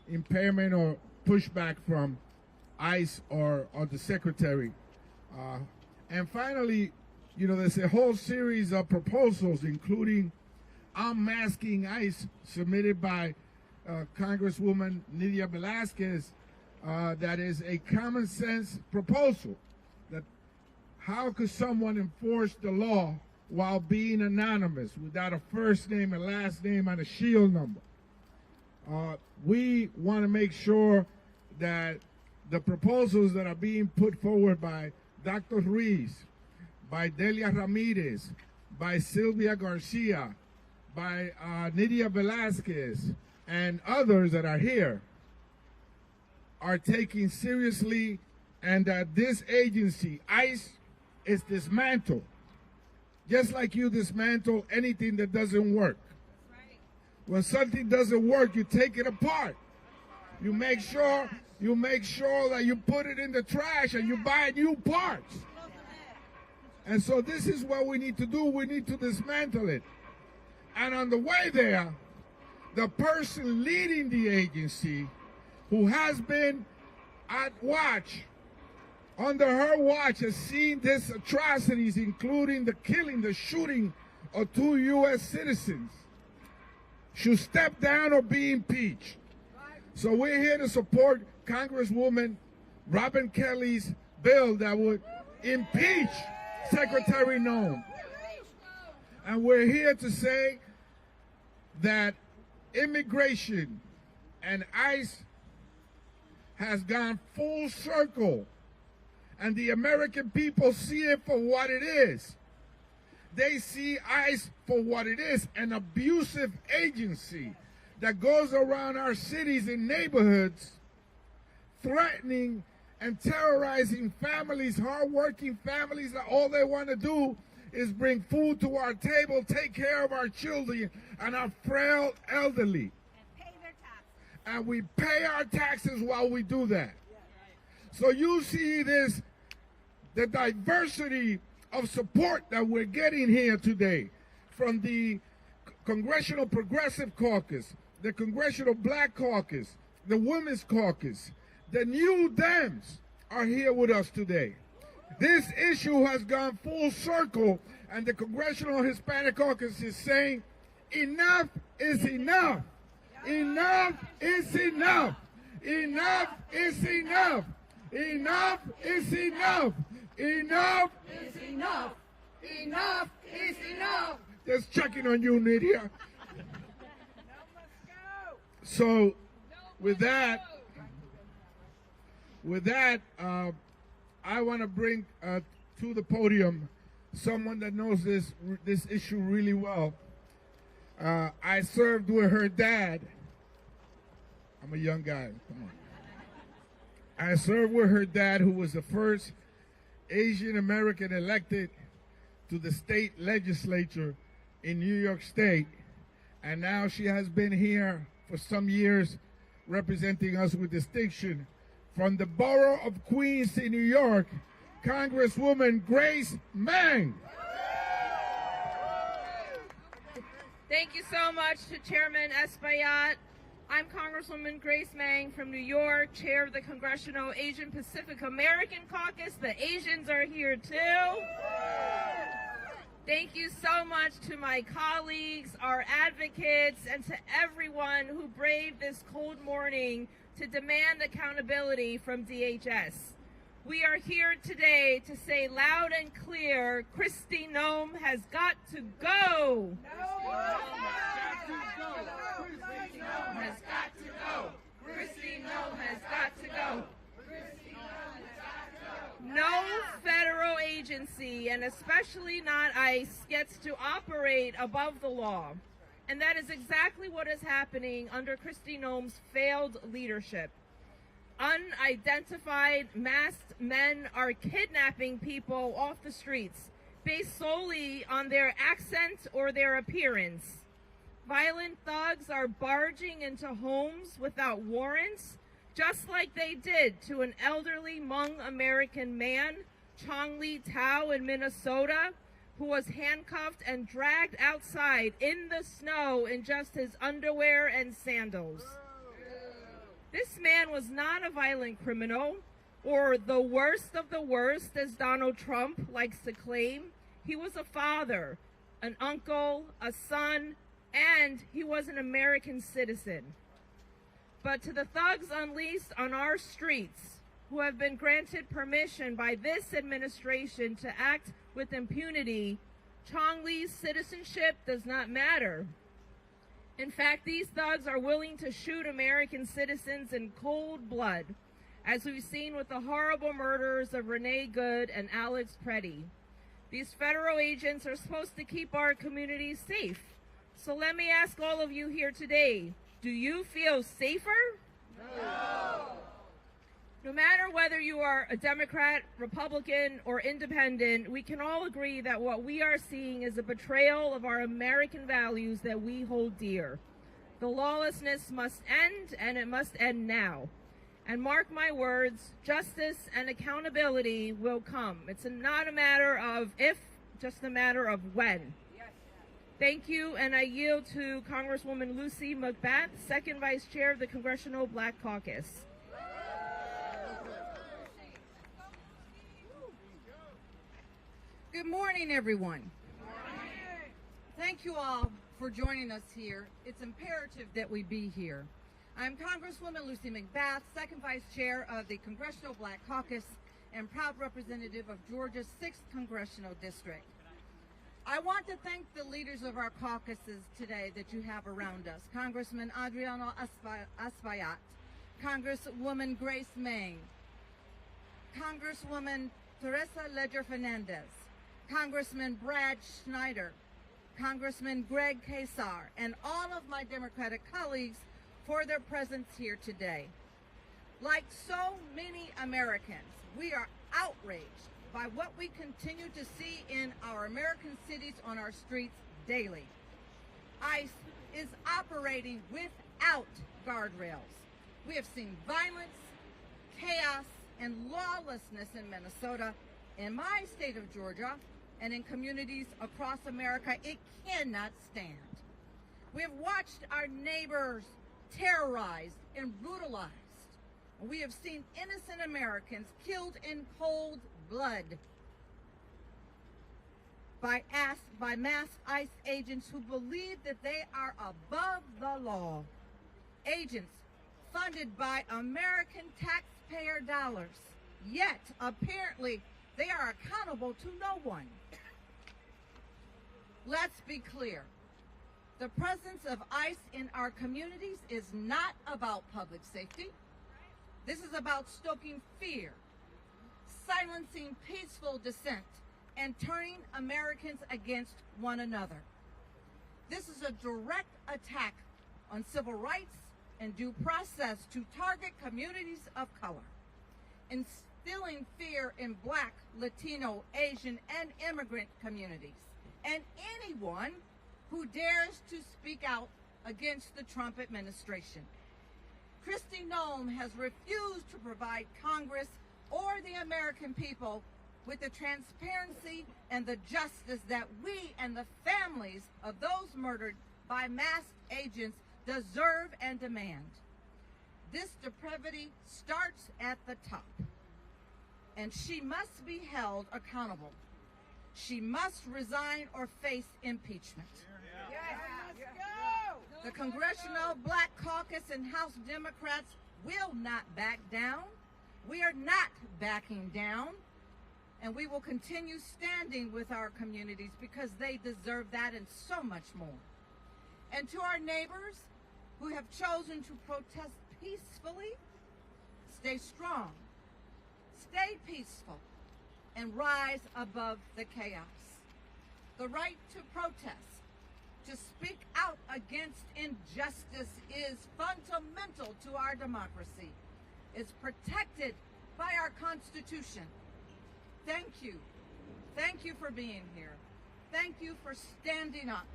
impairment or pushback from ICE or the secretary. And finally, there's a whole series of proposals, including unmasking ICE, submitted by Congresswoman Nydia Velázquez, that is a common sense proposal. That how could someone enforce the law while being anonymous, without a first name, a last name, and a shield number? We want to make sure that the proposals that are being put forward by Dr. Ruiz, by Delia Ramirez, by Sylvia Garcia, by Nydia Velázquez, and others that are here, are taken seriously, and that this agency, ICE, is dismantled. Just like you dismantle anything that doesn't work. Right. When something doesn't work, you take it apart. You make sure that you put it in the trash and you buy new parts. And so this is what we need to do. We need to dismantle it. And on the way there, the person leading the agency, who has been at watch, under her watch, has seen these atrocities, including the killing, the shooting of 2 U.S. citizens, should step down or be impeached. So we're here to support Congresswoman Robin Kelly's bill that would impeach Secretary Noem. And we're here to say that immigration and ICE has gone full circle, and the American people see it for what it is. They see ICE for what it is, an abusive agency that goes around our cities and neighborhoods threatening and terrorizing families, hardworking families, that all they want to do is bring food to our table, take care of our children and our frail elderly. And pay their taxes. And we pay our taxes while we do that. So you see the diversity of support that we're getting here today from the Congressional Progressive Caucus, the Congressional Black Caucus, the Women's Caucus, the new Dems are here with us today. This issue has gone full circle, and the Congressional Hispanic Caucus is saying, enough is enough. Enough is enough. Enough is enough. Enough is enough. Enough is enough. Enough is enough. Just checking on you, Nydia. So, with that, I want to bring to the podium someone that knows this issue really well. I served with her dad. I'm a young guy. Come on. I served with her dad, who was the first Asian American elected to the state legislature in New York State. And now she has been here for some years representing us with distinction. From the borough of Queens in New York, Congresswoman Grace Meng. Thank you so much to Chairman Espaillat. I'm Congresswoman Grace Meng from New York, chair of the Congressional Asian Pacific American Caucus. The Asians are here too. Thank you so much to my colleagues, our advocates, and to everyone who braved this cold morning to demand accountability from DHS. We are here today to say loud and clear, Kristi Noem has got to go. Has got to go. Kristi Noem has got to go. No federal agency, and especially not ICE, gets to operate above the law. And that is exactly what is happening under Kristi Noem's failed leadership. Unidentified masked men are kidnapping people off the streets based solely on their accent or their appearance. Violent thugs are barging into homes without warrants, just like they did to an elderly Hmong American man, Chong Lee Tao in Minnesota, who was handcuffed and dragged outside in the snow in just his underwear and sandals. This man was not a violent criminal or the worst of the worst, as Donald Trump likes to claim. He was a father, an uncle, a son, and he was an American citizen. But to the thugs unleashed on our streets, who have been granted permission by this administration to act with impunity, Chong Li's citizenship does not matter. In fact, these thugs are willing to shoot American citizens in cold blood, as we've seen with the horrible murders of Renee Good and Alex Preddy. These federal agents are supposed to keep our communities safe. So let me ask all of you here today, do you feel safer? No. No matter whether you are a Democrat, Republican, or independent, we can all agree that what we are seeing is a betrayal of our American values that we hold dear. The lawlessness must end, and it must end now. And mark my words, justice and accountability will come. It's not a matter of if, just a matter of when. Thank you, and I yield to Congresswoman Lucy McBath, Second Vice Chair of the Congressional Black Caucus. Good morning, everyone. Thank you all for joining us here. It's imperative that we be here. I'm Congresswoman Lucy McBath, Second Vice Chair of the Congressional Black Caucus and proud representative of Georgia's 6th Congressional District. I want to thank the leaders of our caucuses today that you have around us. Congressman Adriano Espaillat, Congresswoman Grace Meng, Congresswoman Teresa Leger-Fernandez, Congressman Brad Schneider, Congressman Greg Casar, and all of my Democratic colleagues for their presence here today. Like so many Americans, we are outraged by what we continue to see in our American cities on our streets daily. ICE is operating without guardrails. We have seen violence, chaos, and lawlessness in Minnesota, in my state of Georgia, and in communities across America. It cannot stand. We have watched our neighbors terrorized and brutalized. We have seen innocent Americans killed in cold blood by masked ICE agents who believe that they are above the law. Agents funded by American taxpayer dollars, yet apparently they are accountable to no one. Let's be clear. The presence of ICE in our communities is not about public safety. This is about stoking fear, silencing peaceful dissent, and turning Americans against one another. This is a direct attack on civil rights and due process to target communities of color, instilling fear in Black, Latino, Asian, and immigrant communities, and anyone who dares to speak out against the Trump administration. Kristi Noem has refused to provide Congress or the American people with the transparency and the justice that we and the families of those murdered by masked agents deserve and demand. This depravity starts at the top, and she must be held accountable. She must resign or face impeachment. The Congressional Black Caucus and House Democrats will not back down. We are not backing down, and we will continue standing with our communities because they deserve that and so much more. And to our neighbors who have chosen to protest peacefully, stay strong, stay peaceful, and rise above the chaos. The right to protest, to speak out against injustice is fundamental to our democracy. It's protected by our Constitution. Thank you. Thank you for being here. Thank you for standing up.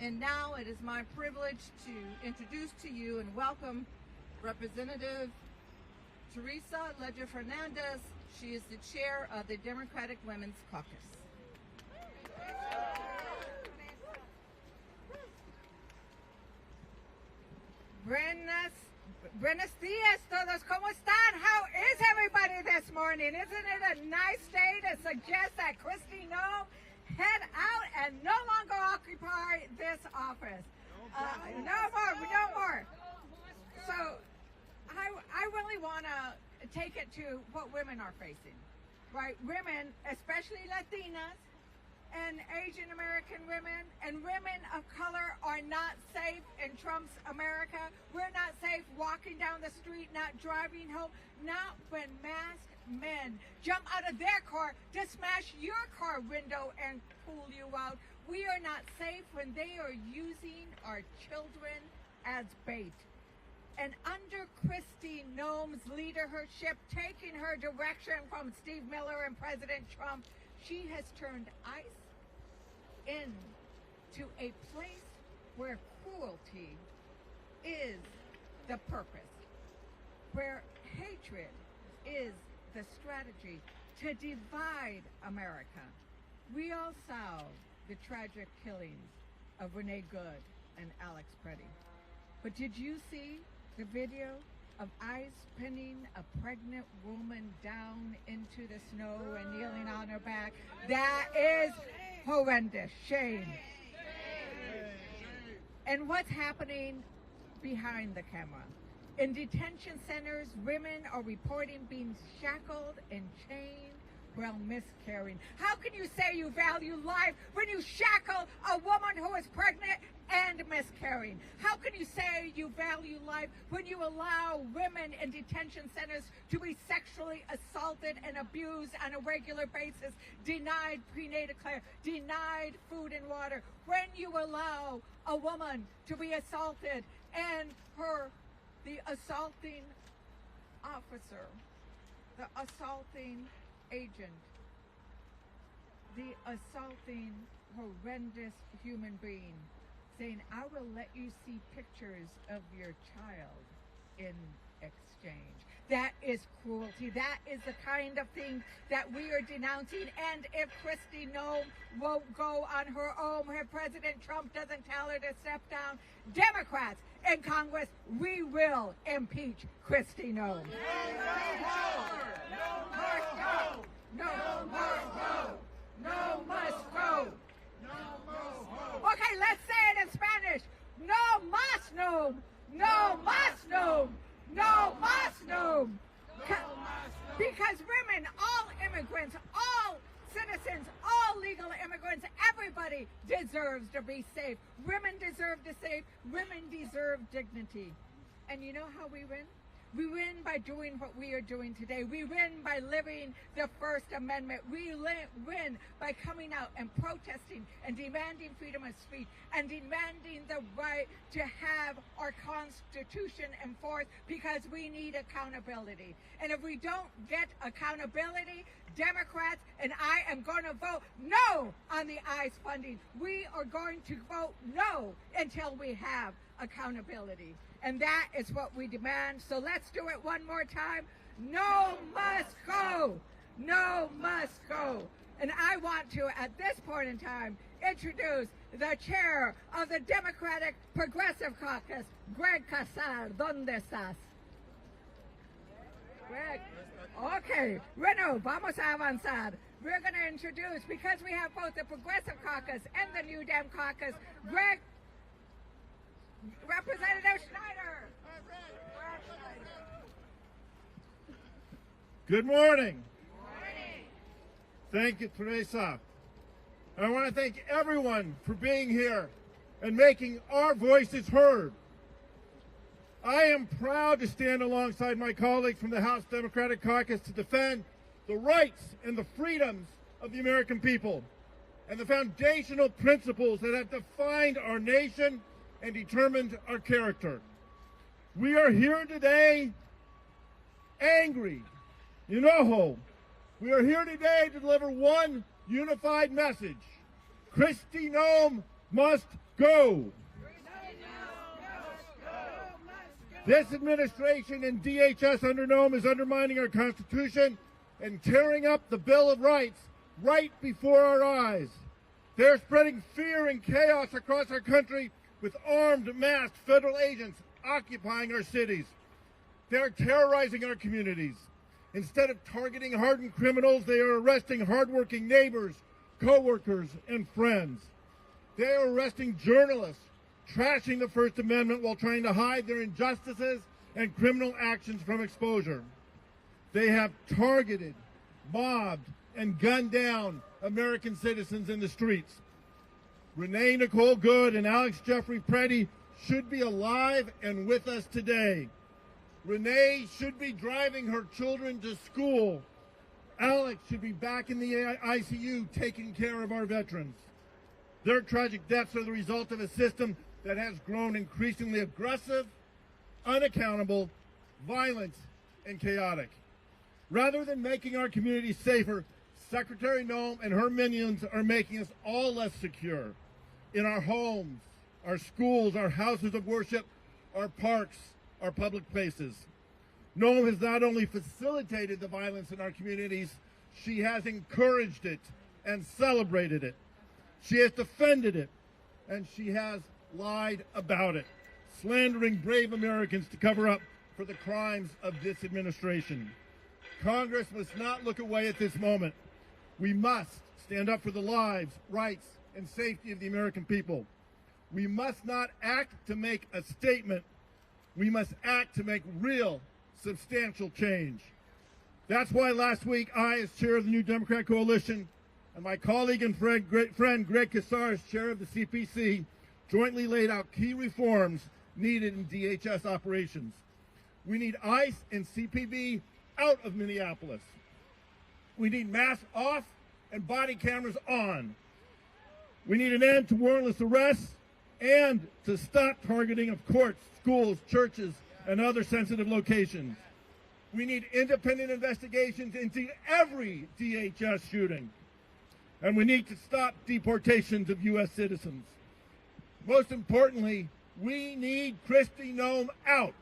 And now it is my privilege to introduce to you and welcome Representative Teresa Leger-Fernandez. She is the chair of the Democratic Women's Caucus. Buenas Buenos dias, todos. ¿Cómo están? How is everybody this morning? Isn't it a nice day to suggest that Kristi Noem head out and no longer occupy this office? No more. So I really want to take it to what women are facing, right? Women, especially Latinas and Asian American women and women of color, are not safe in Trump's America. We're not safe walking down the street, not driving home, not when masked men jump out of their car to smash your car window and pull you out. We are not safe when they are using our children as bait. And under Kristi Noem's leadership, taking her direction from Steve Miller and President Trump, she has turned ICE into a place where cruelty is the purpose, where hatred is the strategy to divide America. We all saw the tragic killings of Renee Good and Alex Preddy. But did you see the video of ICE pinning a pregnant woman down into the snow and kneeling on her back? That is horrendous. Shame. And what's happening behind the camera? In detention centers, women are reporting being shackled and chained while miscarrying. How can you say you value life when you shackle a woman who is pregnant and miscarrying? How can you say you value life when you allow women in detention centers to be sexually assaulted and abused on a regular basis, denied prenatal care, denied food and water, when you allow a woman to be assaulted and the assaulting officer, the assaulting agent, the assaulting horrendous human being saying, I will let you see pictures of your child in exchange. That is cruelty. That is the kind of thing that we are denouncing. And if Kristi Noem won't go on her own, if President Trump doesn't tell her to step down, Democrats in Congress, we will impeach Kristi Noem. No must go. Okay, let's say it in Spanish. No mas no. No mas no. No mas no. Because women, all immigrants, all citizens, all legal immigrants, everybody deserves to be safe. Women deserve to save. Women deserve dignity. And you know how we win? We win by doing what we are doing today. We win by living the First Amendment. We win by coming out and protesting and demanding freedom of speech and demanding the right to have our Constitution enforced, because we need accountability. And if we don't get accountability, Democrats, and I am going to vote no on the ICE funding. We are going to vote no until we have accountability. And that is what we demand. So let's do it one more time. No must go. No must go. And I want to, at this point in time, introduce the chair of the Democratic Progressive Caucus, Greg Casar. ¿Dónde estás? Greg. Okay. Bueno, vamos a avanzar. We're going to introduce, because we have both the Progressive Caucus and the New Dem Caucus, Greg, Representative Schneider. Good morning. Thank you, Teresa. I want to thank everyone for being here and making our voices heard. I am proud to stand alongside my colleagues from the House Democratic Caucus to defend the rights and the freedoms of the American people and the foundational principles that have defined our nation and determined our character. We are here today angry, enojo. We are here today to deliver one unified message. Kristi Noem must go. This administration and DHS under Noem is undermining our Constitution and tearing up the Bill of Rights right before our eyes. They are spreading fear and chaos across our country with armed, masked federal agents occupying our cities. They're terrorizing our communities. Instead of targeting hardened criminals, they are arresting hardworking neighbors, co-workers, and friends. They are arresting journalists, trashing the First Amendment while trying to hide their injustices and criminal actions from exposure. They have targeted, mobbed, and gunned down American citizens in the streets. Renee Nicole Good and Alex Jeffrey Preddy should be alive and with us today. Renee should be driving her children to school. Alex should be back in the ICU taking care of our veterans. Their tragic deaths are the result of a system that has grown increasingly aggressive, unaccountable, violent, and chaotic. Rather than making our communities safer, Secretary Noem and her minions are making us all less secure in our homes, our schools, our houses of worship, our parks, our public places. Noem has not only facilitated the violence in our communities, she has encouraged it and celebrated it. She has defended it, and she has lied about it, slandering brave Americans to cover up for the crimes of this administration. Congress must not look away at this moment. We must stand up for the lives, rights, and safety of the American people. We must not act to make a statement. We must act to make real, substantial change. That's why last week I, as chair of the New Democrat Coalition, and my colleague and friend Greg Casar, as chair of the CPC, jointly laid out key reforms needed in DHS operations. We need ICE and CPB out of Minneapolis. We need masks off and body cameras on. We need an end to warrantless arrests and to stop targeting of courts, schools, churches, and other sensitive locations. We need independent investigations into every DHS shooting. And we need to stop deportations of U.S. citizens. Most importantly, we need Kristi Noem out.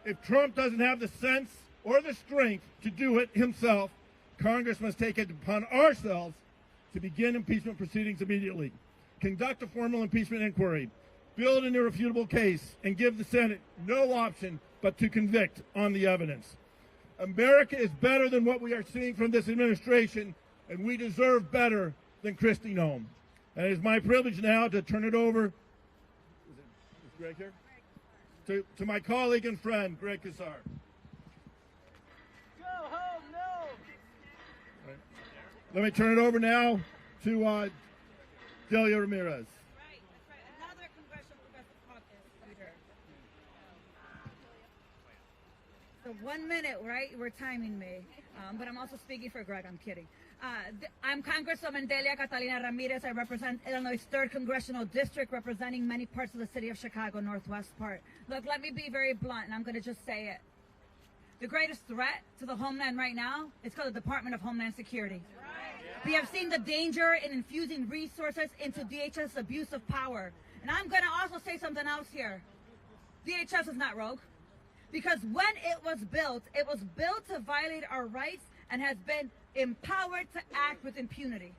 If Trump doesn't have the sense or the strength to do it himself, Congress must take it upon ourselves to begin impeachment proceedings immediately, conduct a formal impeachment inquiry, build an irrefutable case, and give the Senate no option but to convict on the evidence. America is better than what we are seeing from this administration, and we deserve better than Kristi Noem. And it is my privilege now to turn it over, is Greg here? To my colleague and friend, Greg Casar. Go home, no. Right. Let me turn it over now to Delia Ramirez. Right, that's right. Another Congressional Progressive Caucus leader. So 1 minute, right? We're timing me. But I'm also speaking for Greg. I'm kidding. I'm Congresswoman Delia Catalina Ramirez. I represent Illinois' 3rd Congressional District, representing many parts of the city of Chicago, northwest part. Look, let me be very blunt, and I'm going to just say it. The greatest threat to the homeland right now is called the Department of Homeland Security. We have seen the danger in infusing resources into DHS abuse of power. And I'm going to also say something else here. DHS is not rogue, because when it was built to violate our rights and has been empowered to act with impunity.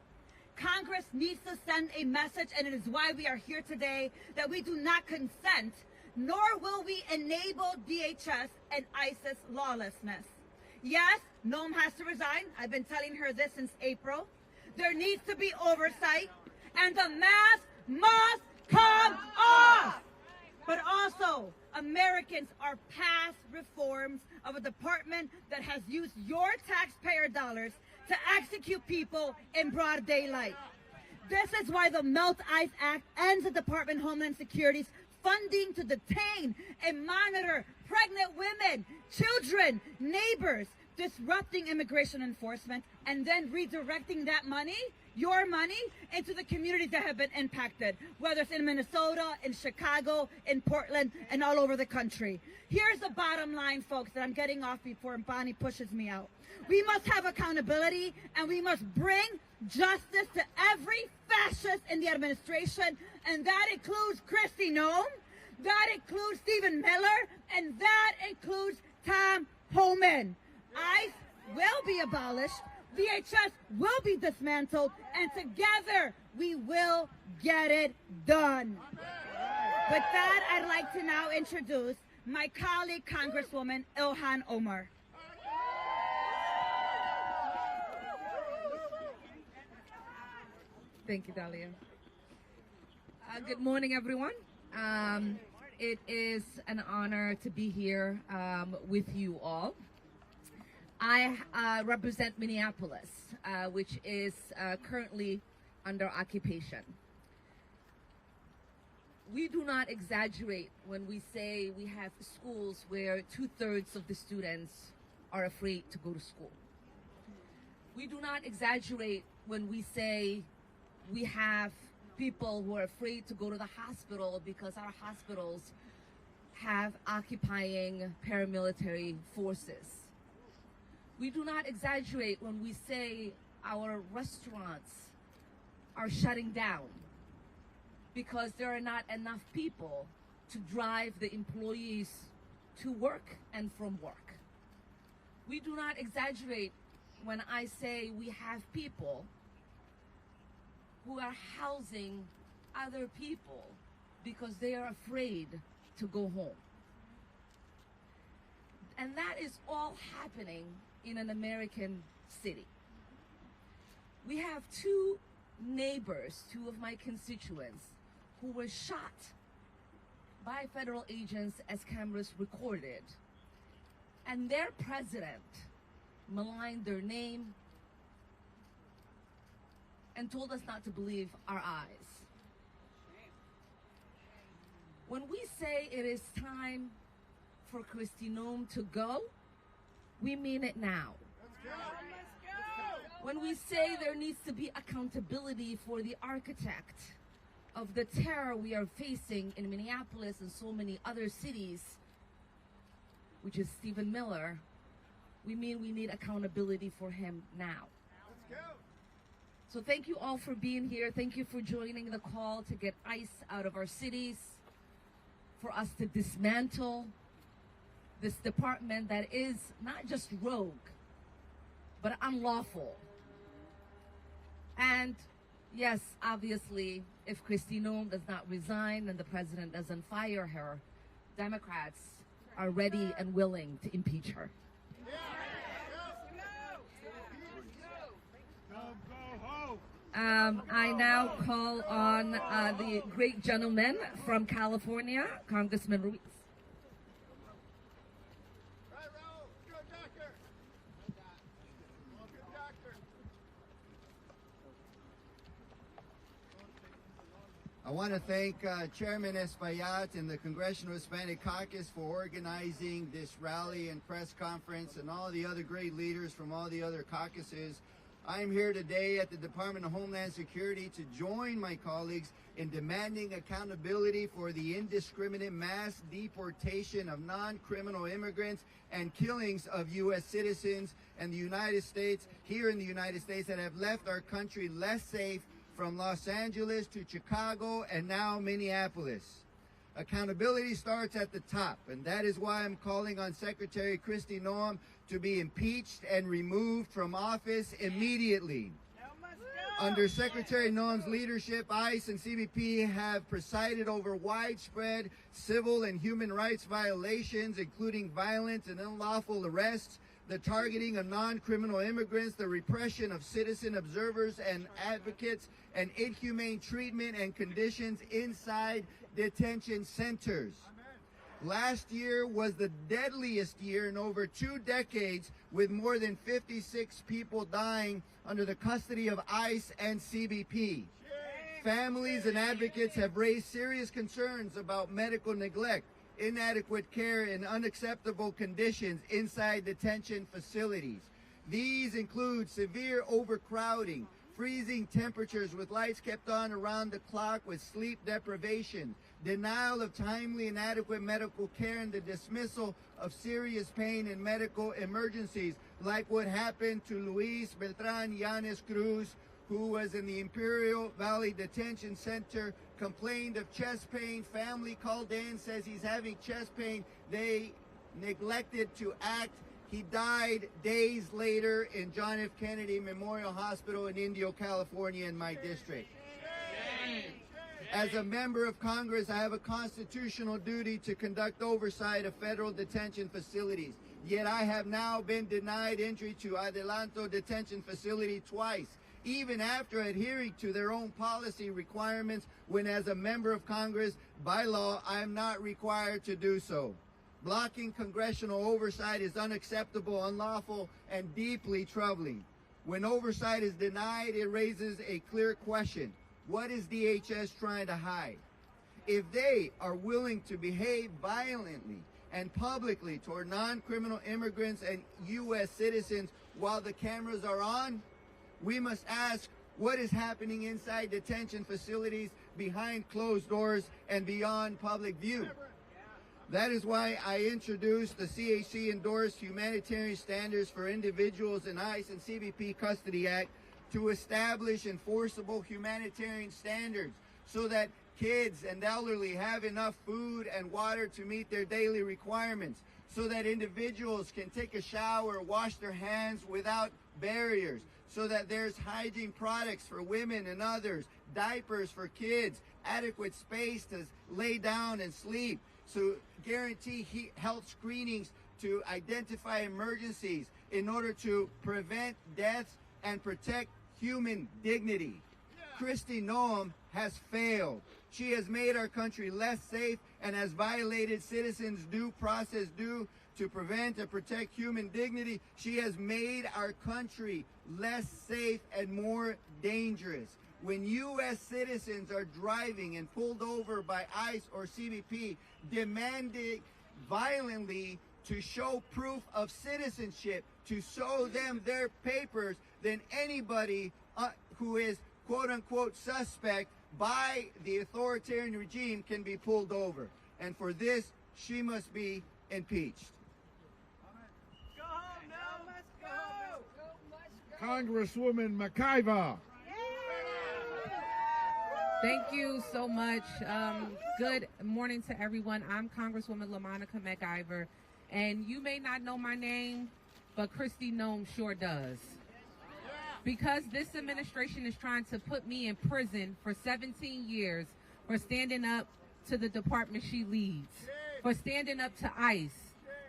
Congress needs to send a message, and it is why we are here today, that we do not consent, nor will we enable DHS and ISIS lawlessness. Yes, Noem has to resign. I've been telling her this since April. There needs to be oversight, and the mask must come off. But also, Americans are past reforms of a department that has used your taxpayer dollars to execute people in broad daylight. This is why the Melt ICE Act ends the Department of Homeland Security's funding to detain and monitor pregnant women, children, neighbors, disrupting immigration enforcement, and then redirecting that money, your money, into the communities that have been impacted, whether it's in Minnesota, in Chicago, in Portland, and all over the country. Here's the bottom line, folks, that I'm getting off before Bonnie pushes me out. We must have accountability, and we must bring justice to every fascist in the administration, and that includes Kristi Noem, that includes Stephen Miller, and that includes Tom Homan. ICE will be abolished, DHS will be dismantled, and together we will get it done. With that, I'd like to now introduce my colleague, Congresswoman Ilhan Omar. Thank you, Dahlia. Good morning, everyone. It is an honor to be here with you all. I represent Minneapolis, which is currently under occupation. We do not exaggerate when we say we have schools where 2/3 of the students are afraid to go to school. We do not exaggerate when we say we have people who are afraid to go to the hospital because our hospitals have occupying paramilitary forces. We do not exaggerate when we say our restaurants are shutting down because there are not enough people to drive the employees to work and from work. We do not exaggerate when I say we have people who are housing other people because they are afraid to go home. And that is all happening in an American city. We have two neighbors, two of my constituents, who were shot by federal agents as cameras recorded. And their president maligned their name and told us not to believe our eyes. When we say it is time for Kristi Noem to go, we mean it now. When we say there needs to be accountability for the architect of the terror we are facing in Minneapolis and so many other cities, which is Stephen Miller, we mean we need accountability for him now. So thank you all for being here. Thank you for joining the call to get ICE out of our cities, for us to dismantle this department that is not just rogue, but unlawful. And yes, obviously, if Kristi Noem does not resign and the president doesn't fire her, Democrats are ready and willing to impeach her. I now call on the great gentleman from California, Congressman Ruiz. I want to thank Chairman Espaillat and the Congressional Hispanic Caucus for organizing this rally and press conference, and all the other great leaders from all the other caucuses. I'm here today at the Department of Homeland Security to join my colleagues in demanding accountability for the indiscriminate mass deportation of non-criminal immigrants and killings of U.S. citizens and the United States, here in the United States, that have left our country less safe, from Los Angeles to Chicago and now Minneapolis. Accountability starts at the top, and that is why I'm calling on Secretary Kristi Noem to be impeached and removed from office immediately. Under Secretary Noem's leadership, ICE and CBP have presided over widespread civil and human rights violations, including violent and unlawful arrests, the targeting of non-criminal immigrants, the repression of citizen observers and advocates, and inhumane treatment and conditions inside detention centers. Last year was the deadliest year in over 2 decades, with more than 56 people dying under the custody of ICE and CBP. Families and advocates have raised serious concerns about medical neglect, inadequate care, and unacceptable conditions inside detention facilities. These include severe overcrowding, freezing temperatures with lights kept on around the clock with sleep deprivation, denial of timely and adequate medical care, and the dismissal of serious pain and medical emergencies, like what happened to Luis Beltran Yanes Cruz, who was in the Imperial Valley Detention Center, complained of chest pain. Family called in, says he's having chest pain. They neglected to act. He died days later in John F. Kennedy Memorial Hospital in Indio, California, in my district. As a member of Congress, I have a constitutional duty to conduct oversight of federal detention facilities. Yet I have now been denied entry to Adelanto detention facility twice, even after adhering to their own policy requirements, when as a member of Congress, by law, I am not required to do so. Blocking congressional oversight is unacceptable, unlawful, and deeply troubling. When oversight is denied, it raises a clear question. What is DHS trying to hide? If they are willing to behave violently and publicly toward non-criminal immigrants and U.S. citizens while the cameras are on, we must ask what is happening inside detention facilities behind closed doors and beyond public view. That is why I introduced the CHC-endorsed Humanitarian Standards for Individuals in ICE and CBP Custody Act to establish enforceable humanitarian standards so that kids and elderly have enough food and water to meet their daily requirements, so that individuals can take a shower, wash their hands without barriers, so that there's hygiene products for women and others, diapers for kids, adequate space to lay down and sleep, so guarantee health screenings to identify emergencies in order to prevent deaths and protect human dignity. Kristi Noem has failed. She has made our country less safe and has violated citizens' due process due to prevent and protect human dignity. She has made our country less safe and more dangerous. When U.S. citizens are driving and pulled over by ICE or CBP, demanding violently to show proof of citizenship, to show them their papers, then anybody who is quote-unquote suspect by the authoritarian regime can be pulled over. And for this, she must be impeached. Go home now. Let's go. Congresswoman McIver. Thank you so much. Good morning to everyone. I'm Congresswoman LaMonica McIver, and you may not know my name, but Kristi Noem sure does. Because this administration is trying to put me in prison for 17 years for standing up to the department she leads, for standing up to ICE,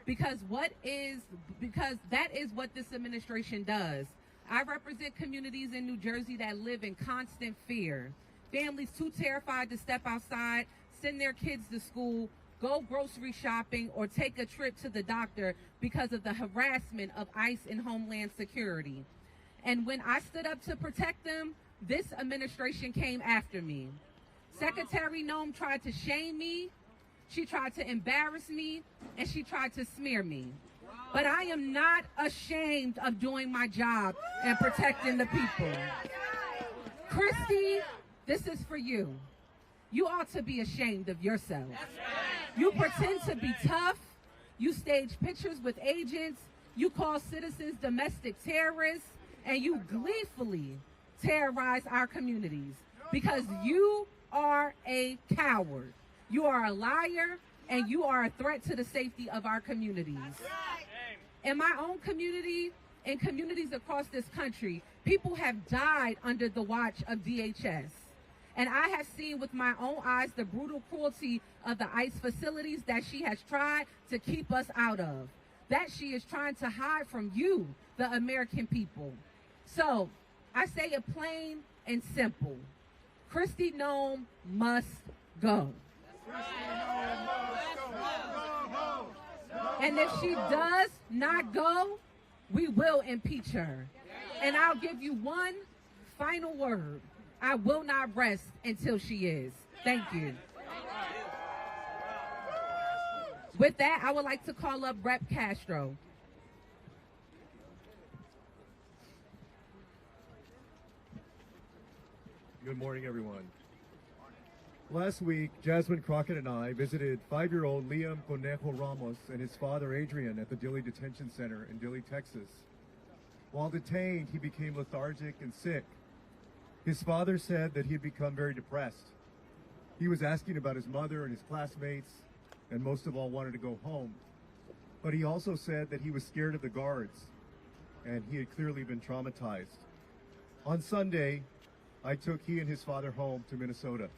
because that is what this administration does. I represent communities in New Jersey that live in constant fear. Families too terrified to step outside, send their kids to school, go grocery shopping, or take a trip to the doctor because of the harassment of ICE and Homeland Security. And when I stood up to protect them, this administration came after me. Secretary Noem tried to shame me, she tried to embarrass me, and she tried to smear me. But I am not ashamed of doing my job and protecting the people. Kristi, this is for you. You ought to be ashamed of yourself. You pretend to be tough. You stage pictures with agents. You call citizens domestic terrorists. And you gleefully terrorize our communities because you are a coward. You are a liar, and you are a threat to the safety of our communities. In my own community, in communities across this country, people have died under the watch of DHS. And I have seen with my own eyes the brutal cruelty of the ICE facilities that she has tried to keep us out of, that she is trying to hide from you, the American people. So I say it plain and simple. Kristi Noem must go. And if she does not go, we will impeach her. And I'll give you one final word. I will not rest until she is. Thank you. With that, I would like to call up Rep. Castro. Good morning, everyone. Last week, Jasmine Crockett and I visited 5-year-old Liam Conejo Ramos and his father Adrian at the Dilley Detention Center in Dilley, Texas. While detained, he became lethargic and sick. His father said that he had become very depressed. He was asking about his mother and his classmates, and most of all wanted to go home. But he also said that he was scared of the guards, and he had clearly been traumatized. On Sunday, I took he and his father home to Minnesota.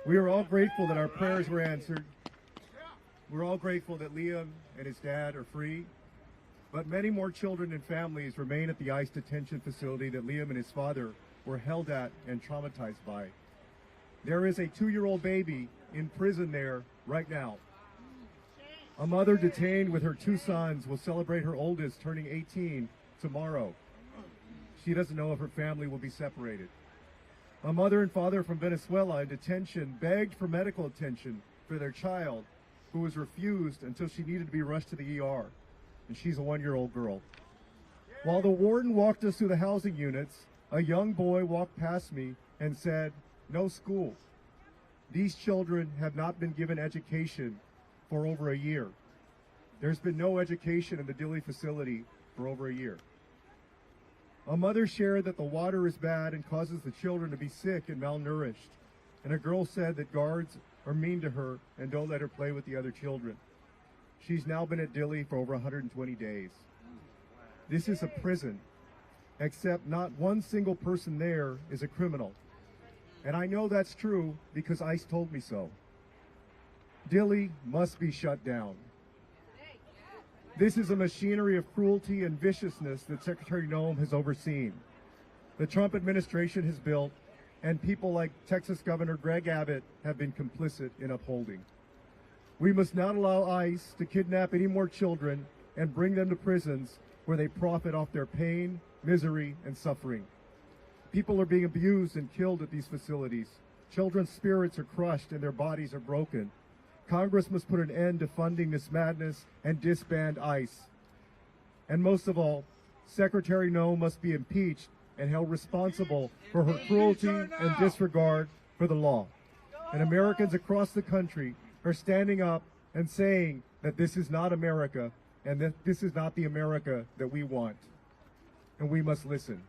We are all grateful that our prayers were answered. We're all grateful that Liam and his dad are free, but many more children and families remain at the ICE detention facility that Liam and his father were held at and traumatized by. There is a 2-year-old baby in prison there right now. A mother detained with her 2 sons will celebrate her oldest turning 18 tomorrow. She doesn't know if her family will be separated. A mother and father from Venezuela in detention begged for medical attention for their child, who was refused until she needed to be rushed to the ER, and she's a 1-year-old girl. While the warden walked us through the housing units, a young boy walked past me and said, "No school." These children have not been given education for over a year. There's been no education in the Dilley facility for over a year. A mother shared that the water is bad and causes the children to be sick and malnourished. And a girl said that guards are mean to her and don't let her play with the other children. She's now been at Dilley for over 120 days. This is a prison, except not one single person there is a criminal. And I know that's true because ICE told me so. Dilley must be shut down. This is a machinery of cruelty and viciousness that Secretary Noem has overseen. The Trump administration has built, and people like Texas Governor Greg Abbott have been complicit in upholding. We must not allow ICE to kidnap any more children and bring them to prisons where they profit off their pain, misery, and suffering. People are being abused and killed at these facilities. Children's spirits are crushed and their bodies are broken. Congress must put an end to funding this madness and disband ICE. And most of all, Secretary Noem must be impeached and held responsible for her cruelty and disregard for the law. And Americans across the country are standing up and saying that this is not America and that this is not the America that we want. And we must listen.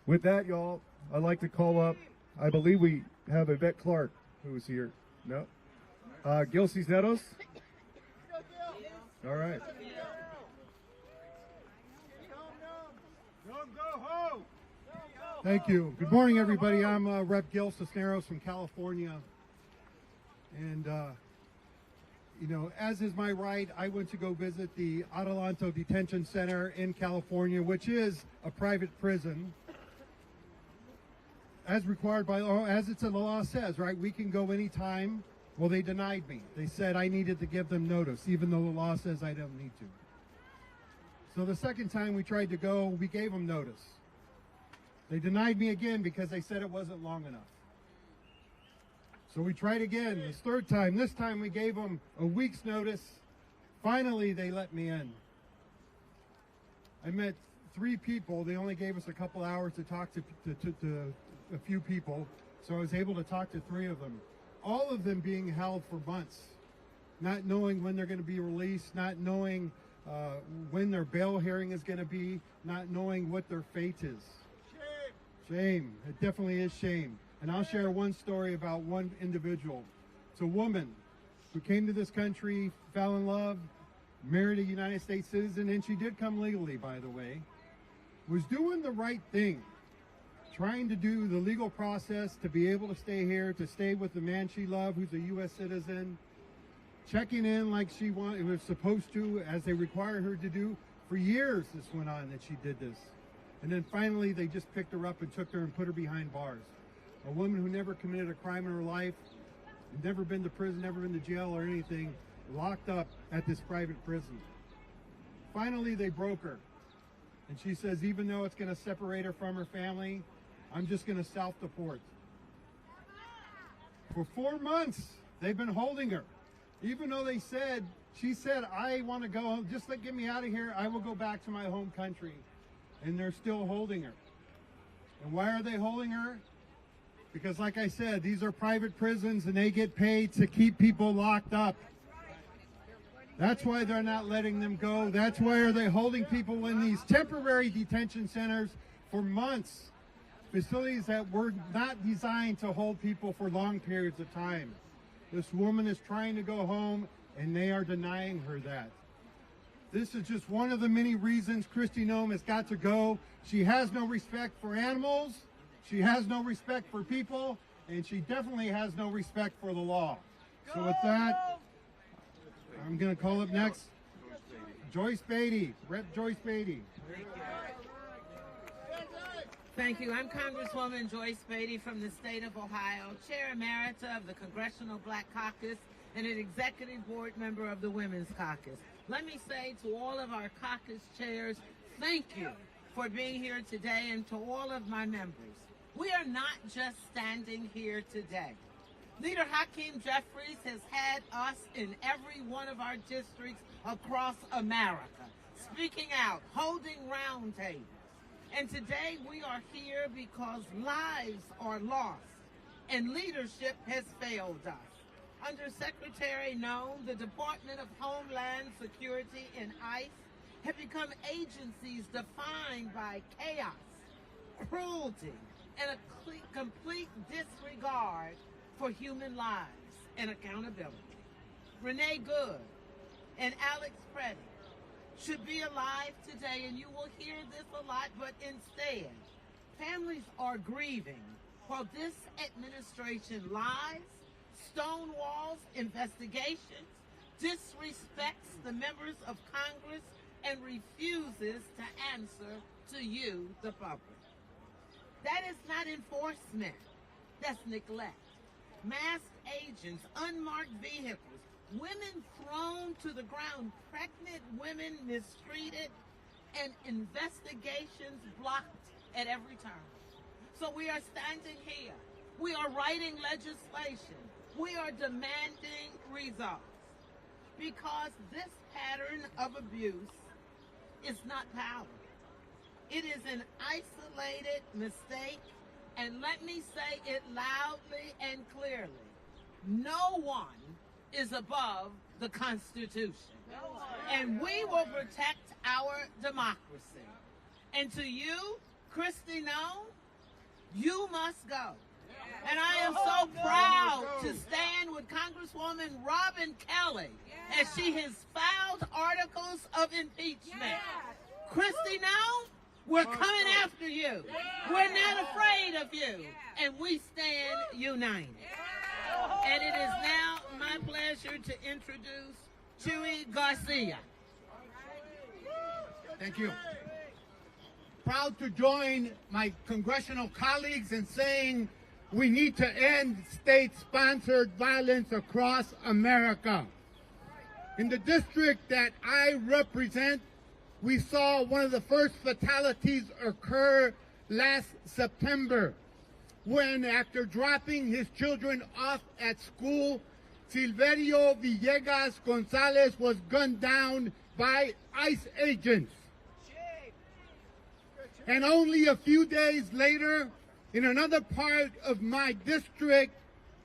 With that, y'all, I'd like to call up, I believe we have Yvette Clark who is here. No? Gil Cisneros? All right. Thank you. Good morning, everybody. I'm Rep. Gil Cisneros from California. And, you know, as is my right, I went to go visit the Adelanto Detention Center in California, which is a private prison. As required by law, as it's in the law says, right? We can go anytime. Well, they denied me. They said I needed to give them notice, even though the law says I don't need to. So the second time we tried to go, we gave them notice. They denied me again because they said it wasn't long enough. So we tried again, this third time. This time we gave them a week's notice. Finally, they let me in. I met 3 people. They only gave us a couple hours to talk to a few people. So I was able to talk to 3 of them. All of them being held for months, not knowing when they're going to be released, not knowing when their bail hearing is going to be, not knowing what their fate is. Shame. It definitely is shame. And I'll share one story about one individual. It's a woman who came to this country, fell in love, married a United States citizen, and she did come legally, by the way, was doing the right thing, trying to do the legal process to be able to stay here, to stay with the man she loved, who's a U.S. citizen, checking in like she was supposed to, as they required her to do. For years this went on that she did this. And then finally they just picked her up and took her and put her behind bars. A woman who never committed a crime in her life, never been to prison, never been to jail or anything, locked up at this private prison. Finally they broke her. And she says, even though it's going to separate her from her family, I'm just going to self-deport. For 4 months, they've been holding her. Even though she said, I want to go home, just get me out of here, I will go back to my home country. And they're still holding her. And why are they holding her? Because like I said, these are private prisons and they get paid to keep people locked up. That's why they're not letting them go. That's why are they holding people in these temporary detention centers for months. Facilities that were not designed to hold people for long periods of time. This woman is trying to go home and they are denying her that. This is just one of the many reasons Kristi Noem has got to go. She has no respect for animals. She has no respect for people. and she definitely has no respect for the law. So with that, I'm going to call up next Joyce Beatty, Rep. Joyce Beatty. Thank you. I'm Congresswoman Joyce Beatty from the state of Ohio, Chair Emerita of the Congressional Black Caucus and an Executive Board member of the Women's Caucus. Let me say to all of our caucus chairs, thank you for being here today, and to all of my members. We are not just standing here today. Leader Hakeem Jeffries has had us in every one of our districts across America, speaking out, holding roundtables. And today we are here because lives are lost and leadership has failed us. Under Secretary Noem, the Department of Homeland Security and ICE have become agencies defined by chaos, cruelty, and a complete disregard for human lives and accountability. Renee Good and Alex Preddy should be alive today, and you will hear this a lot, but instead, families are grieving while this administration lies, stonewalls investigations, disrespects the members of Congress, and refuses to answer to you, the public. That is not enforcement. That's neglect. Masked agents, unmarked vehicles, women thrown to the ground, pregnant women mistreated, and investigations blocked at every turn. So we are standing here. We are writing legislation. We are demanding results because this pattern of abuse is not power. It is an isolated mistake, and let me say it loudly and clearly. No one is above the Constitution, and we will protect our democracy. And to you, Kristi Noem, you must go. And I am so proud to stand with Congresswoman Robin Kelly as she has filed articles of impeachment. Kristi Noem, we're coming after you. We're not afraid of you. And we stand united. And it is now my pleasure to introduce Chuy Garcia. Thank you. Proud to join my congressional colleagues in saying we need to end state-sponsored violence across America. In the district that I represent, we saw one of the first fatalities occur last September when, after dropping his children off at school, Silverio Villegas Gonzalez was gunned down by ICE agents. And only a few days later, in another part of my district,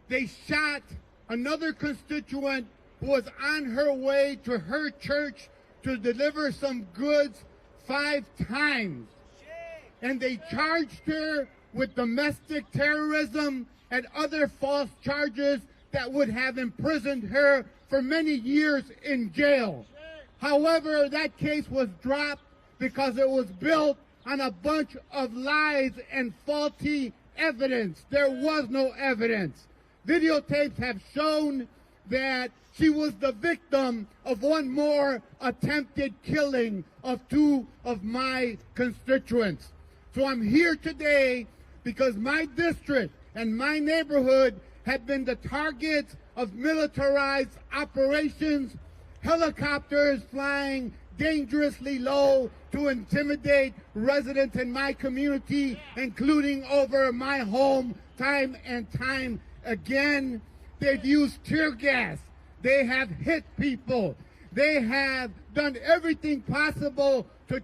they shot another constituent who was on her way to her church to deliver some goods 5 times. And they charged her with domestic terrorism and other false charges that would have imprisoned her for many years in jail. However, that case was dropped because it was built on a bunch of lies and faulty evidence. There was no evidence. Videotapes have shown that she was the victim of one more attempted killing of 2 of my constituents. So I'm here today because my district and my neighborhood have been the targets of militarized operations, helicopters flying dangerously low to intimidate residents in my community, including over my home, time and time again. They've used tear gas. They have hit people. They have done everything possible to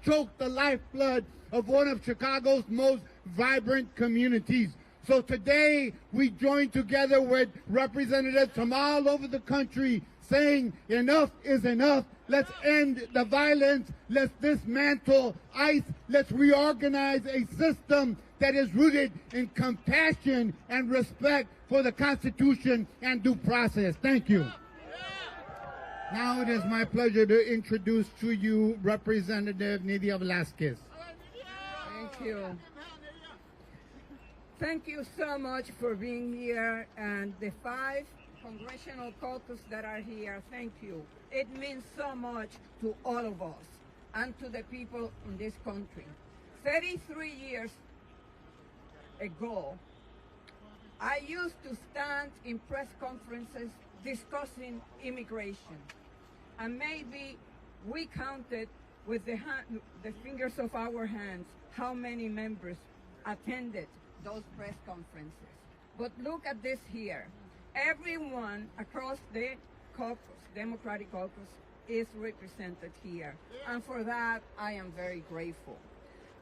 choke the lifeblood of one of Chicago's most vibrant communities. So today we join together with representatives from all over the country saying enough is enough. Let's end the violence. Let's dismantle ICE. Let's reorganize a system that is rooted in compassion and respect for the Constitution and due process. Thank you. Now it is my pleasure to introduce to you Representative Nydia Velázquez. Thank you. Thank you so much for being here, and the 5 Congressional caucus that are here, thank you. It means so much to all of us and to the people in this country. 33 years ago, I used to stand in press conferences discussing immigration, and maybe we counted with the fingers of our hands how many members attended those press conferences. But look at this here. Everyone across the caucus, Democratic caucus, is represented here. And for that, I am very grateful.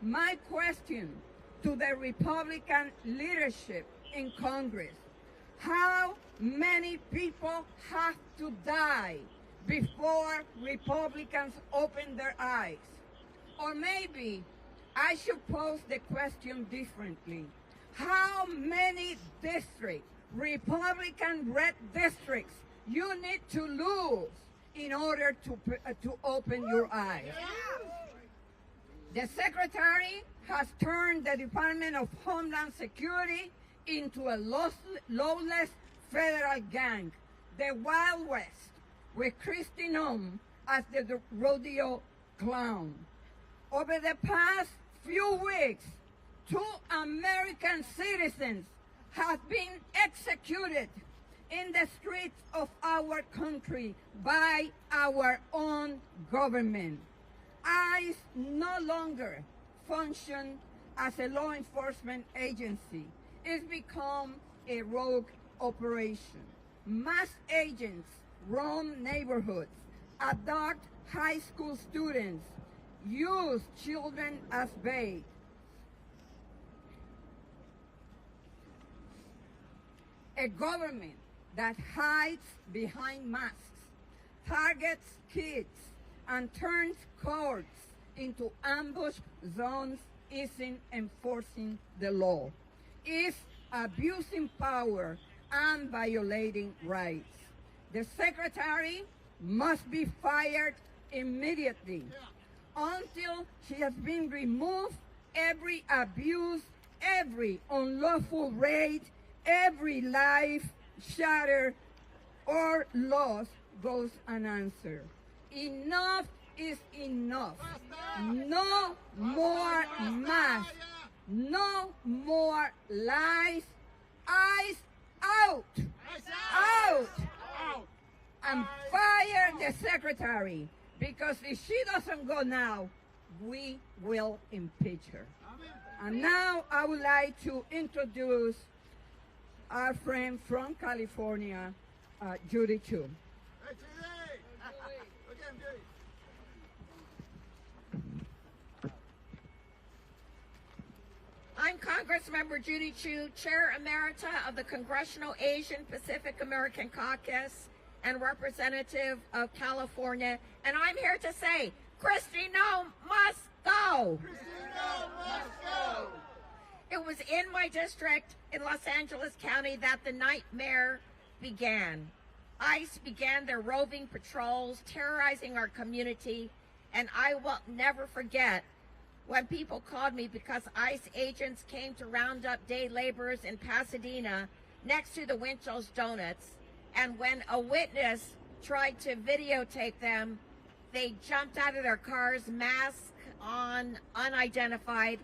My question to the Republican leadership in Congress: how many people have to die before Republicans open their eyes? Or maybe I should pose the question differently. How many districts, Republican red districts, you need to lose in order to open your eyes? The Secretary has turned the Department of Homeland Security into a lawless federal gang, the Wild West, with Kristi Noem as the rodeo clown. Over the past few weeks, 2 American citizens have been executed in the streets of our country by our own government. ICE no longer functions as a law enforcement agency. It's become a rogue operation. Mass agents roam neighborhoods, abduct high school students, use children as bait. A government that hides behind masks, targets kids, and turns courts into ambush zones isn't enforcing the law. It's abusing power and violating rights. The Secretary must be fired immediately. Until she has been removed, every abuse, every unlawful raid, every life shattered or lost goes unanswered. Enough is enough. No more masks. No more lies. Eyes out. Out. And fire the Secretary, because if she doesn't go now, we will impeach her. And now I would like to introduce our friend from California, Judy Chu. I'm Congressmember Judy Chu, Chair Emerita of the Congressional Asian Pacific American Caucus and representative of California, and I'm here to say, Kristi Noem must go! Kristi Noem must go! It was in my district in Los Angeles County that the nightmare began. ICE began their roving patrols, terrorizing our community, and I will never forget when people called me because ICE agents came to round up day laborers in Pasadena next to the Winchell's Donuts, and when a witness tried to videotape them, they jumped out of their cars, mask on, unidentified,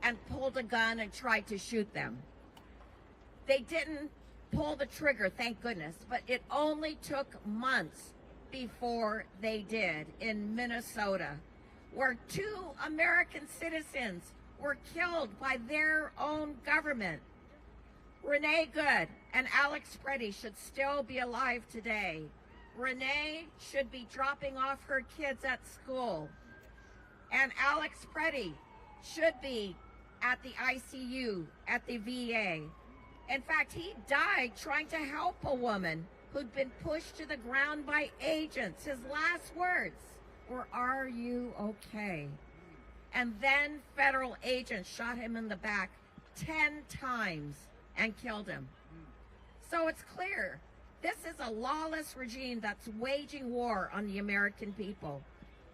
and pulled a gun and tried to shoot them. They didn't pull the trigger, thank goodness, but it only took months before they did in Minnesota, where 2 American citizens were killed by their own government. Renee Good and Alex Preddy should still be alive today. Renee should be dropping off her kids at school. And Alex Preddy should be at the ICU, at the VA. In fact, he died trying to help a woman who'd been pushed to the ground by agents. His last words were, "Are you okay?" And then federal agents shot him in the back 10 times and killed him. So it's clear, this is a lawless regime that's waging war on the American people.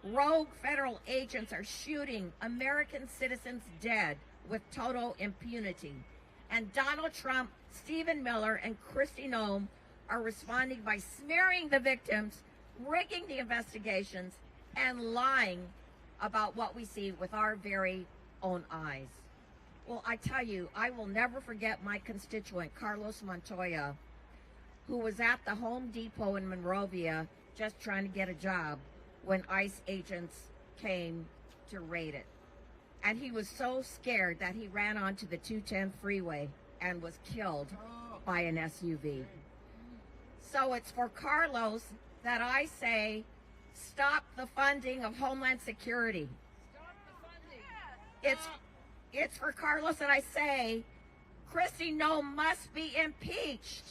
Rogue federal agents are shooting American citizens dead with total impunity. And Donald Trump, Stephen Miller, and Kristi Noem are responding by smearing the victims, rigging the investigations, and lying about what we see with our very own eyes. Well, I tell you, I will never forget my constituent, Carlos Montoya, who was at the Home Depot in Monrovia just trying to get a job when ICE agents came to raid it. And he was so scared that he ran onto the 210 freeway and was killed by an SUV. So it's for Carlos that I say, stop the funding of Homeland Security. Stop the funding. It's for Carlos that I say, Kristi Noem must be impeached.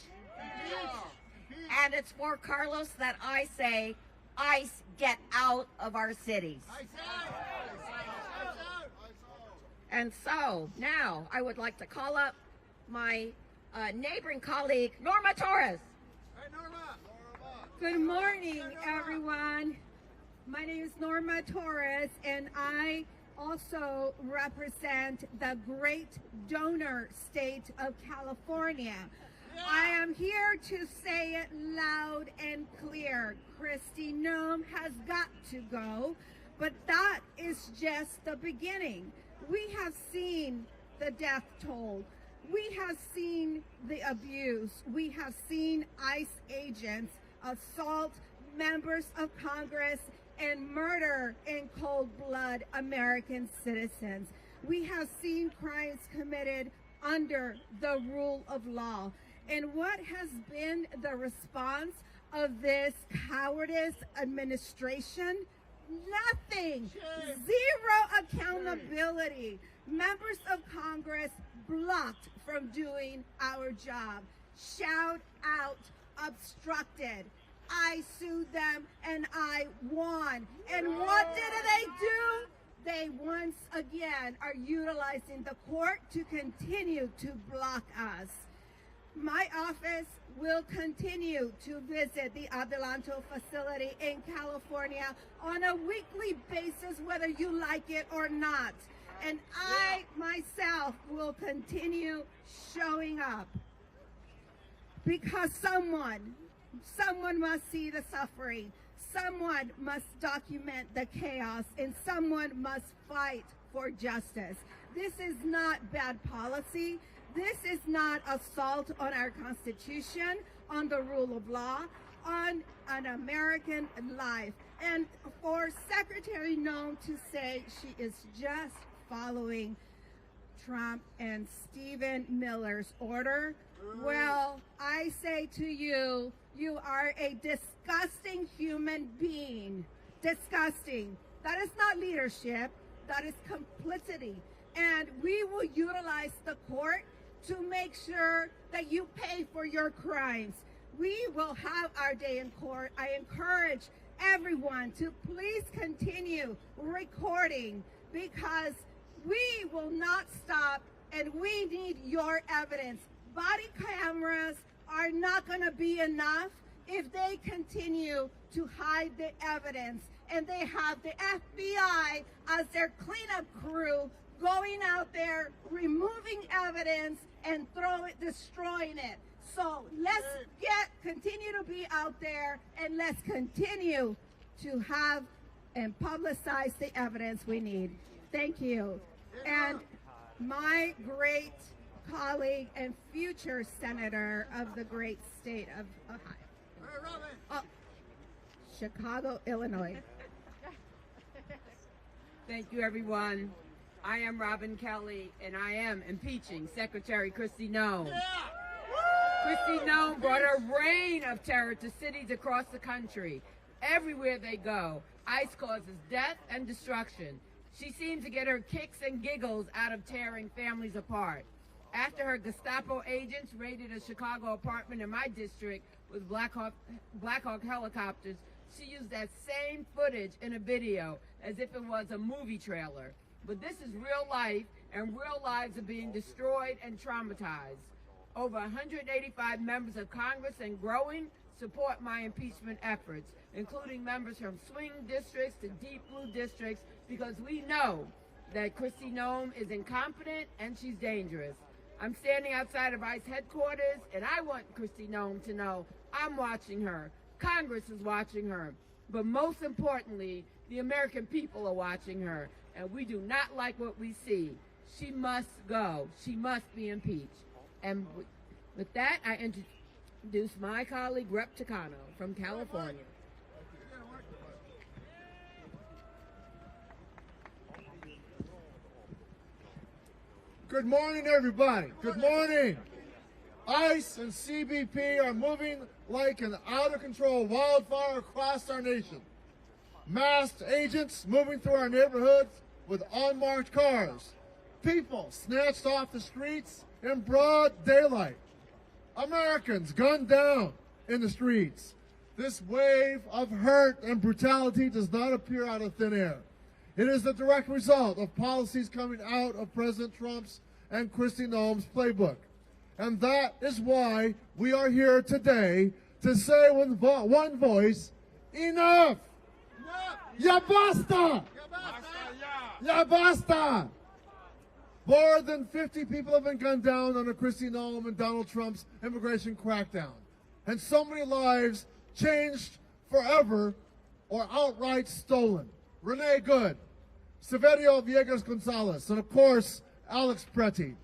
And it's for Carlos that I say, ICE, get out of our cities. And so now I would like to call up my neighboring colleague, Norma Torres. Hey, Norma. Good morning, everyone. My name is Norma Torres, and I also represent the great donor state of California. I am here to say it loud and clear. Kristi Noem has got to go, but that is just the beginning. We have seen the death toll. We have seen the abuse. We have seen ICE agents assault members of Congress and murder in cold blood American citizens. We have seen crimes committed under the rule of law. And what has been the response of this cowardice administration? Nothing. Zero accountability. Members of Congress blocked from doing our job. Shout out, obstructed. I sued them and I won. And what did they do? They once again are utilizing the court to continue to block us. My office will continue to visit the Adelanto facility in California on a weekly basis, whether you like it or not. And I myself will continue showing up because someone must see the suffering, someone must document the chaos, and someone must fight for justice. This is not bad policy. This is not assault on our Constitution, on the rule of law, on an American life. And for Secretary Noem to say she is just following Trump and Stephen Miller's order, well, I say to you, you are a disgusting human being. Disgusting. That is not leadership. That is complicity. And we will utilize the court to make sure that you pay for your crimes. We will have our day in court. I encourage everyone to please continue recording because we will not stop and we need your evidence. Body cameras are not going to be enough if they continue to hide the evidence and they have the FBI as their cleanup crew going out there, removing evidence and destroying it. So let's continue to be out there and let's continue to have and publicize the evidence we need. Thank you. And my great colleague and future senator of the great state of Ohio. Chicago, Illinois. Thank you, everyone. I am Robin Kelly, and I am impeaching Secretary Kristi Noem. Kristi Noem brought a reign of terror to cities across the country. Everywhere they go, ICE causes death and destruction. She seems to get her kicks and giggles out of tearing families apart. After her Gestapo agents raided a Chicago apartment in my district with Black Hawk helicopters, she used that same footage in a video as if it was a movie trailer. But this is real life, and real lives are being destroyed and traumatized. Over 185 members of Congress and growing support my impeachment efforts, including members from swing districts to deep blue districts, because we know that Kristi Noem is incompetent and she's dangerous. I'm standing outside of ICE headquarters, and I want Kristi Noem to know I'm watching her. Congress is watching her. But most importantly, the American people are watching her, and we do not like what we see. She must go. She must be impeached. And with that, I introduce my colleague, Rep. Takano from California. Good morning, everybody. Good morning. ICE and CBP are moving like an out-of-control wildfire across our nation. Masked agents moving through our neighborhoods with unmarked cars. People snatched off the streets in broad daylight. Americans gunned down in the streets. This wave of hurt and brutality does not appear out of thin air. It is the direct result of policies coming out of President Trump's and Kristi Noem's playbook. And that is why we are here today to say with one voice, enough! Ya basta! Ya basta! More than 50 people have been gunned down under Kristi Noem and Donald Trump's immigration crackdown. And so many lives changed forever or outright stolen. Renee Good, Severio Villegas Gonzalez, and of course, Alex Preti.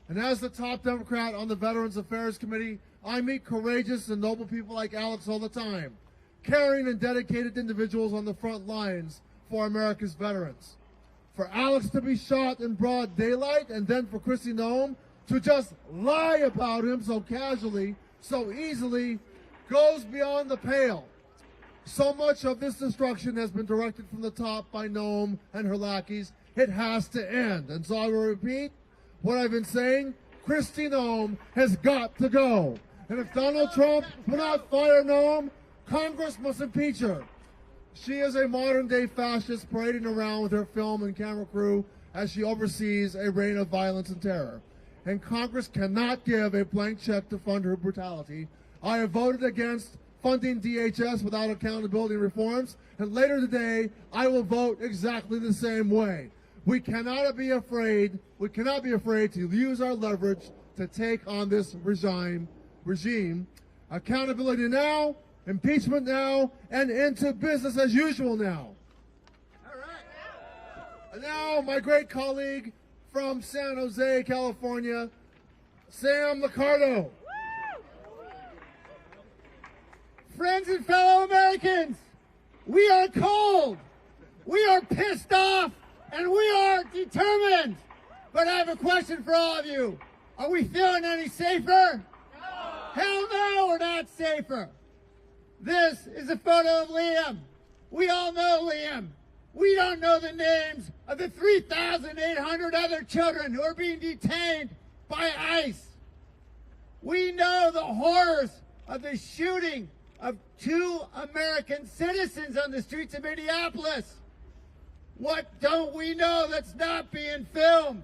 And as the top Democrat on the Veterans Affairs Committee, I meet courageous and noble people like Alex all the time, caring and dedicated individuals on the front lines for America's veterans. For Alex to be shot in broad daylight and then for Kristi Noem to just lie about him so casually, so easily, goes beyond the pale. So much of this destruction has been directed from the top by Noem and her lackeys. It has to end. And so I will repeat what I've been saying. Kristi Noem has got to go. And if Donald Trump will not fire Noem, Congress must impeach her. She is a modern-day fascist parading around with her film and camera crew as she oversees a reign of violence and terror. And Congress cannot give a blank check to fund her brutality. I have voted against funding DHS without accountability reforms, and later today, I will vote exactly the same way. We cannot be afraid to use our leverage to take on this regime. Accountability now, impeachment now, and into business as usual now. All right. And now, my great colleague from San Jose, California, Sam Liccardo. Friends and fellow Americans, we are cold, we are pissed off, and we are determined. But I have a question for all of you. Are we feeling any safer? No. Hell no, we're not safer. This is a photo of Liam. We all know Liam. We don't know the names of the 3,800 other children who are being detained by ICE. We know the horrors of the shooting of 2 American citizens on the streets of Minneapolis. What don't we know that's not being filmed?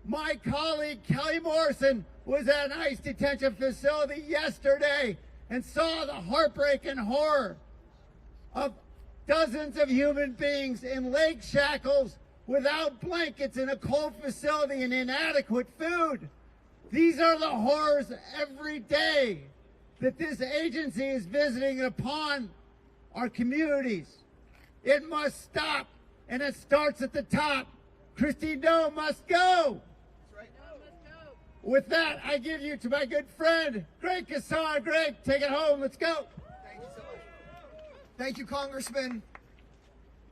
My colleague Kelly Morrison was at an ICE detention facility yesterday and saw the heartbreak and horror of dozens of human beings in leg shackles without blankets in a cold facility and inadequate food. These are the horrors every day that this agency is visiting upon our communities. It must stop, and it starts at the top. Kristi Noem must go. With that, I give you to my good friend, Greg Casson. Greg, take it home. Let's go. Thank you so much. Thank you, Congressman.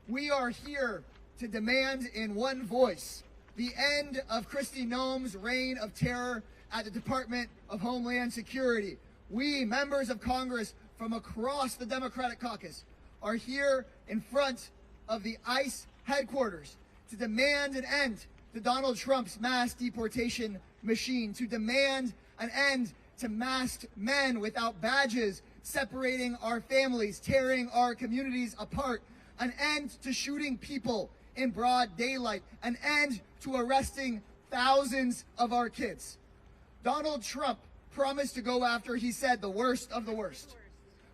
We are here to demand in one voice the end of Kristi Noem's reign of terror at the Department of Homeland Security. We, members of Congress from across the Democratic caucus, are here in front of the ICE headquarters to demand an end to Donald Trump's mass deportation machine, to demand an end to masked men without badges separating our families, tearing our communities apart, an end to shooting people in broad daylight, an end to arresting thousands of our kids. Donald Trump promised to go after, he said, the worst of the worst.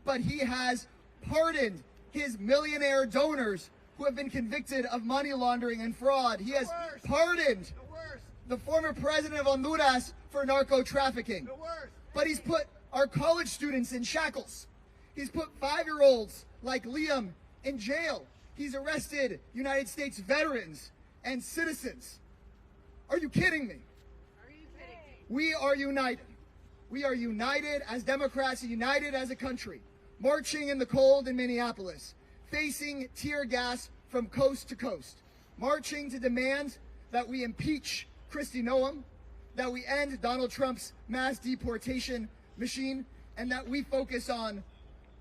But he has pardoned his millionaire donors who have been convicted of money laundering and fraud. He has pardoned the former president of Honduras for narco trafficking. But he's put our college students in shackles. He's put 5-year-olds like Liam in jail. He's arrested United States veterans and citizens. Are you kidding me? We are united. We are united as Democrats, united as a country, marching in the cold in Minneapolis, facing tear gas from coast to coast, marching to demand that we impeach Kristi Noem, that we end Donald Trump's mass deportation machine, and that we focus on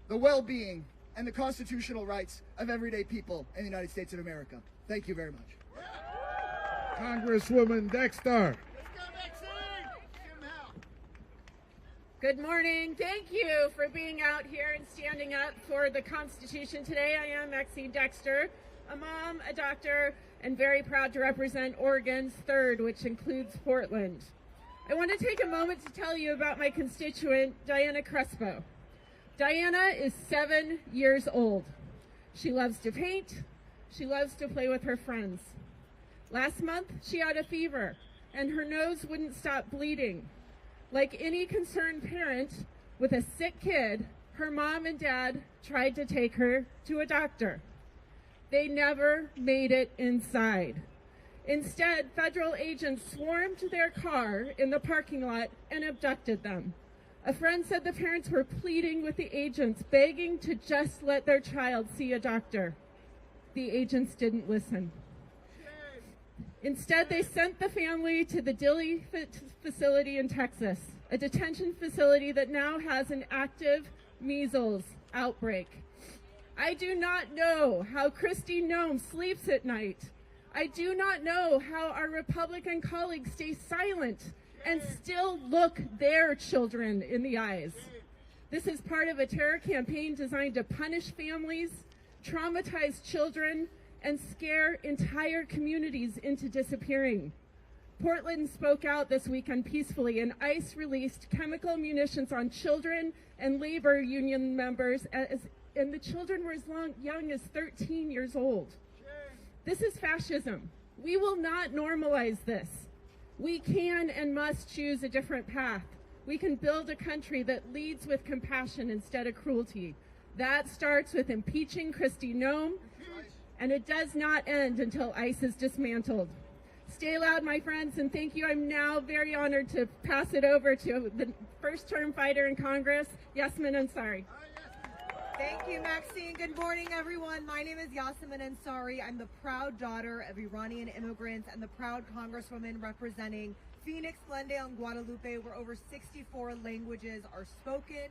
the well-being and the constitutional rights of everyday people in the United States of America. Thank you very much. Congresswoman Dexter. Good morning. Thank you for being out here and standing up for the Constitution today. I am Maxine Dexter, a mom, a doctor, and very proud to represent Oregon's 3rd, which includes Portland. I want to take a moment to tell you about my constituent, Diana Crespo. Diana is 7 years old. She loves to paint. She loves to play with her friends. Last month, she had a fever, and her nose wouldn't stop bleeding. Like any concerned parent with a sick kid, her mom and dad tried to take her to a doctor. They never made it inside. Instead, federal agents swarmed their car in the parking lot and abducted them. A friend said the parents were pleading with the agents, begging to just let their child see a doctor. The agents didn't listen. Instead, they sent the family to the Dilley facility in Texas, a detention facility that now has an active measles outbreak. I do not know how Kristi Noem sleeps at night. I do not know how our Republican colleagues stay silent and still look their children in the eyes. This is part of a terror campaign designed to punish families, traumatize children, and scare entire communities into disappearing. Portland spoke out this weekend peacefully, and ICE released chemical munitions on children and labor union members, and the children were as young as 13 years old. This is fascism. We will not normalize this. We can and must choose a different path. We can build a country that leads with compassion instead of cruelty. That starts with impeaching Kristi Noem, and it does not end until ICE is dismantled. Stay loud, my friends, and thank you. I'm now very honored to pass it over to the first-term fighter in Congress, Yasmin Ansari. Thank you, Maxine. Good morning, everyone. My name is Yasmin Ansari. I'm the proud daughter of Iranian immigrants and the proud congresswoman representing Phoenix, Glendale, and Guadalupe, where over 64 languages are spoken.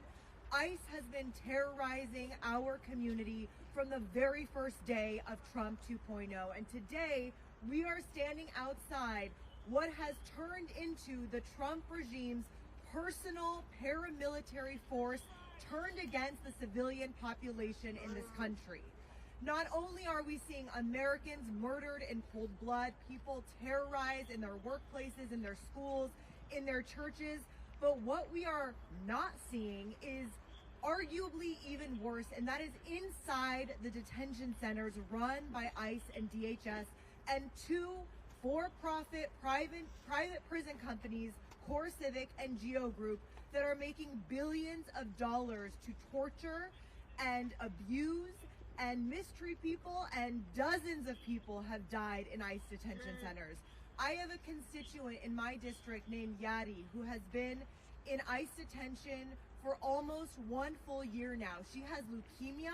ICE has been terrorizing our community from the very first day of Trump 2.0. And today, we are standing outside what has turned into the Trump regime's personal paramilitary force turned against the civilian population in this country. Not only are we seeing Americans murdered in cold blood, people terrorized in their workplaces, in their schools, in their churches, but what we are not seeing is arguably even worse, and that is inside the detention centers run by ICE and DHS and 2 for-profit private prison companies, Core Civic and Geo Group, that are making billions of dollars to torture and abuse and mistreat people, and dozens of people have died in ICE detention centers. I have a constituent in my district named Yadi who has been in ICE detention for almost 1 full year now. She has leukemia.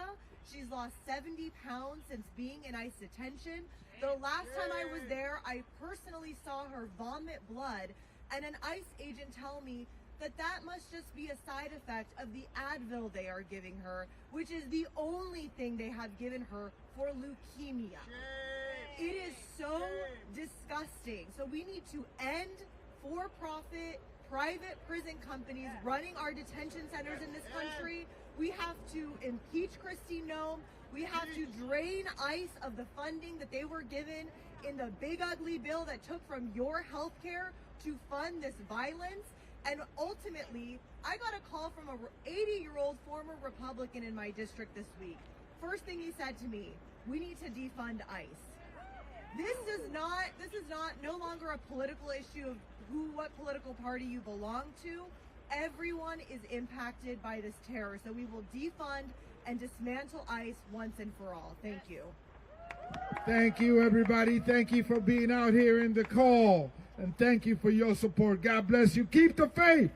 She's lost 70 pounds since being in ICE detention. The last time I was there, I personally saw her vomit blood, and an ICE agent tell me that must just be a side effect of the Advil they are giving her, which is the only thing they have given her for leukemia. It is so disgusting. So we need to end for-profit private prison companies running our detention centers in this country. We have to impeach Kristi Noem. We have to drain ICE of the funding that they were given in the big ugly bill that took from your health care to fund this violence. And ultimately, I got a call from an 80-year-old former Republican in my district this week. First thing he said to me, we need to defund ICE. This is not no longer a political issue of what political party you belong to. Everyone is impacted by this terror, so we will defund and dismantle ICE once and for all. Thank you. Thank you, everybody. Thank you for being out here in the call, and thank you for your support. God bless you. Keep the faith.